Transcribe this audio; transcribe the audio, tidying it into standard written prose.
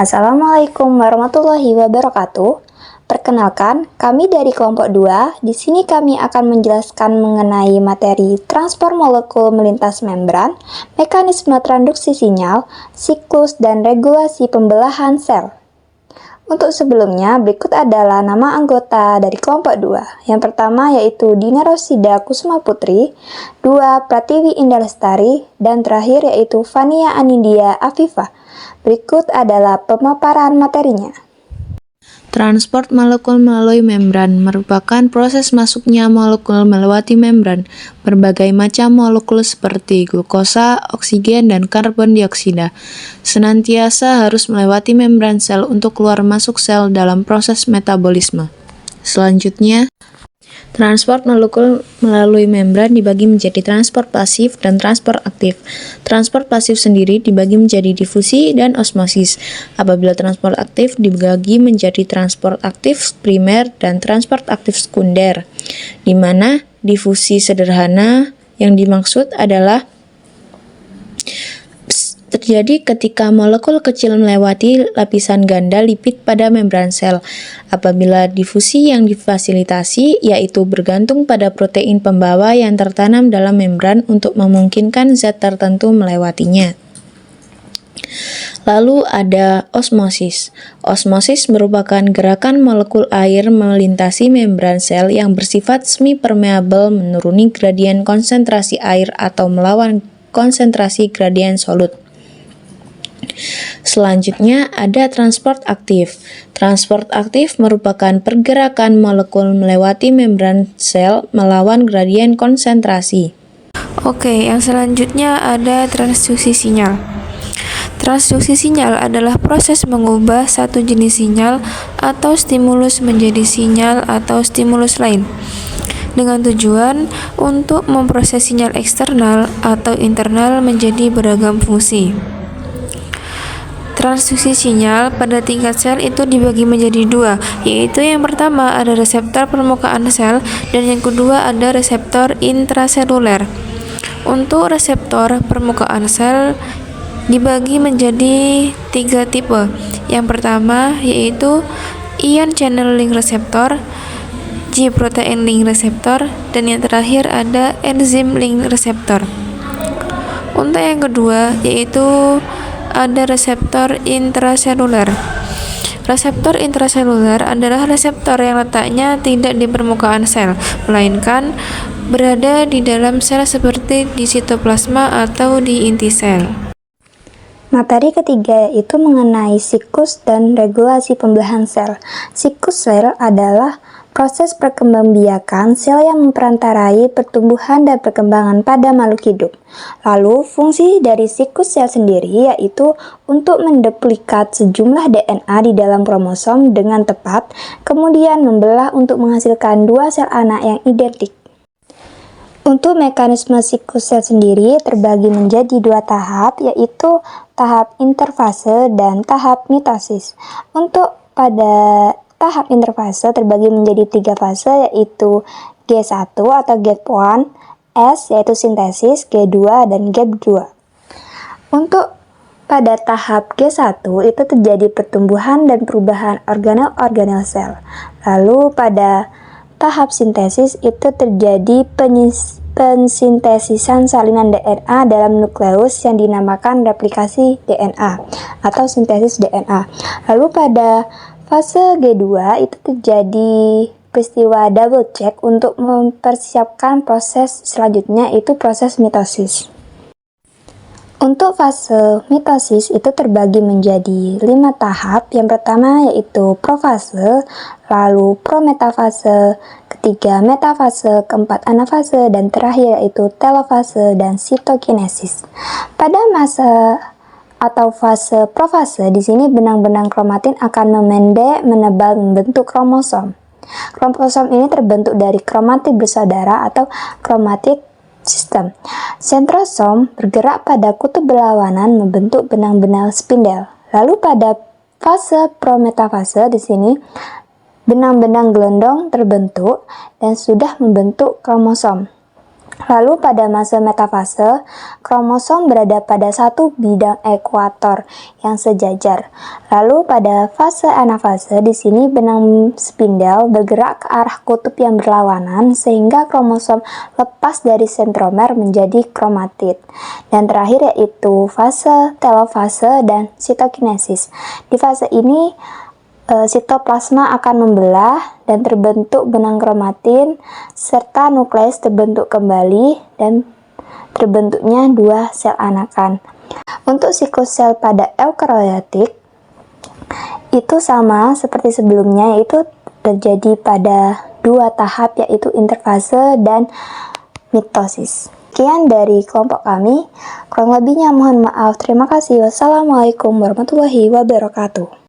Assalamualaikum warahmatullahi wabarakatuh. Perkenalkan, kami dari kelompok 2. Di sini kami akan menjelaskan mengenai materi transport molekul melintas membran, mekanisme transduksi sinyal, siklus dan regulasi pembelahan sel. Untuk sebelumnya, berikut adalah nama anggota dari kelompok 2. Yang pertama yaitu Dina Rosida Kusuma Putri, 2 Pratiwi Indah Lestari, dan terakhir yaitu Fania Anindya Afifah. Berikut adalah pemaparan materinya. Transport molekul melalui membran merupakan proses masuknya molekul melewati membran. Berbagai macam molekul seperti glukosa, oksigen, dan karbon dioksida senantiasa harus melewati membran sel untuk keluar masuk sel dalam proses metabolisme. Selanjutnya, transport molekul melalui membran dibagi menjadi transport pasif dan transport aktif. Transport pasif sendiri dibagi menjadi difusi dan osmosis. Apabila transport aktif dibagi menjadi transport aktif primer dan transport aktif sekunder, di mana difusi sederhana yang dimaksud adalah terjadi ketika molekul kecil melewati lapisan ganda lipid pada membran sel. Apabila difusi yang difasilitasi, yaitu bergantung pada protein pembawa yang tertanam dalam membran untuk memungkinkan zat tertentu melewatinya. Lalu ada osmosis. Osmosis merupakan gerakan molekul air melintasi membran sel yang bersifat semi-permeabel menuruni gradien konsentrasi air atau melawan konsentrasi gradien solut. Selanjutnya ada transport aktif. Transport aktif merupakan pergerakan molekul melewati membran sel melawan gradien konsentrasi. Oke, yang selanjutnya ada transduksi sinyal. Transduksi sinyal adalah proses mengubah satu jenis sinyal atau stimulus menjadi sinyal atau stimulus lain, dengan tujuan untuk memproses sinyal eksternal atau internal menjadi beragam fungsi. Transduksi sinyal pada tingkat sel itu dibagi menjadi dua, yaitu yang pertama ada reseptor permukaan sel dan yang kedua ada reseptor intraseluler. Untuk reseptor permukaan sel dibagi menjadi 3 tipe. Yang pertama yaitu ion channel link receptor, G-protein link receptor, dan yang terakhir ada enzim link receptor. Untuk yang kedua yaitu ada reseptor intraseluler. Reseptor intraseluler adalah reseptor yang letaknya tidak di permukaan sel, melainkan berada di dalam sel seperti di sitoplasma atau di inti sel. Materi ketiga yaitu mengenai siklus dan regulasi pembelahan sel. Siklus sel adalah proses perkembangbiakan sel yang memperantarai pertumbuhan dan perkembangan pada makhluk hidup. Lalu, fungsi dari siklus sel sendiri yaitu untuk menduplikat sejumlah DNA di dalam kromosom dengan tepat, kemudian membelah untuk menghasilkan 2 sel anak yang identik. Untuk mekanisme siklus sel sendiri terbagi menjadi 2 tahap, yaitu tahap interfase dan tahap mitosis. Untuk pada tahap interfase terbagi menjadi 3 fase, yaitu G1 atau gap 1, S yaitu sintesis, G2 dan gap 2. Untuk pada tahap G1 itu terjadi pertumbuhan dan perubahan organel-organel sel. Lalu pada tahap sintesis itu terjadi pensintesisan salinan DNA dalam nukleus yang dinamakan replikasi DNA atau sintesis DNA. Lalu pada fase G2 itu terjadi peristiwa double check untuk mempersiapkan proses selanjutnya, yaitu proses mitosis. Untuk fase mitosis itu terbagi menjadi 5 tahap. Yang pertama yaitu profase, lalu prometafase, ketiga metafase, keempat anafase, dan terakhir yaitu telofase dan sitokinesis. Pada masa atau fase profase, di sini benang-benang kromatin akan memendek, menebal, membentuk kromosom. Kromosom ini terbentuk dari kromatid bersaudara atau kromatid sistem. Sentrosom bergerak pada kutub berlawanan membentuk benang-benang spindel. Lalu pada fase prometafase di sini benang-benang gelondong terbentuk dan sudah membentuk kromosom. Lalu pada masa metafase, kromosom berada pada satu bidang ekuator yang sejajar. Lalu pada fase anafase, di sini benang spindel bergerak ke arah kutub yang berlawanan sehingga kromosom lepas dari sentromer menjadi kromatid. Dan terakhir yaitu fase telofase dan sitokinesis. Di fase ini sitoplasma akan membelah dan terbentuk benang kromatin serta nukleus terbentuk kembali dan terbentuknya dua sel anakan. Untuk siklus sel pada eukariotik itu sama seperti sebelumnya, yaitu terjadi pada dua tahap yaitu interfase dan mitosis. Sekian dari kelompok kami. Kurang lebihnya mohon maaf. Terima kasih. Wassalamualaikum warahmatullahi wabarakatuh.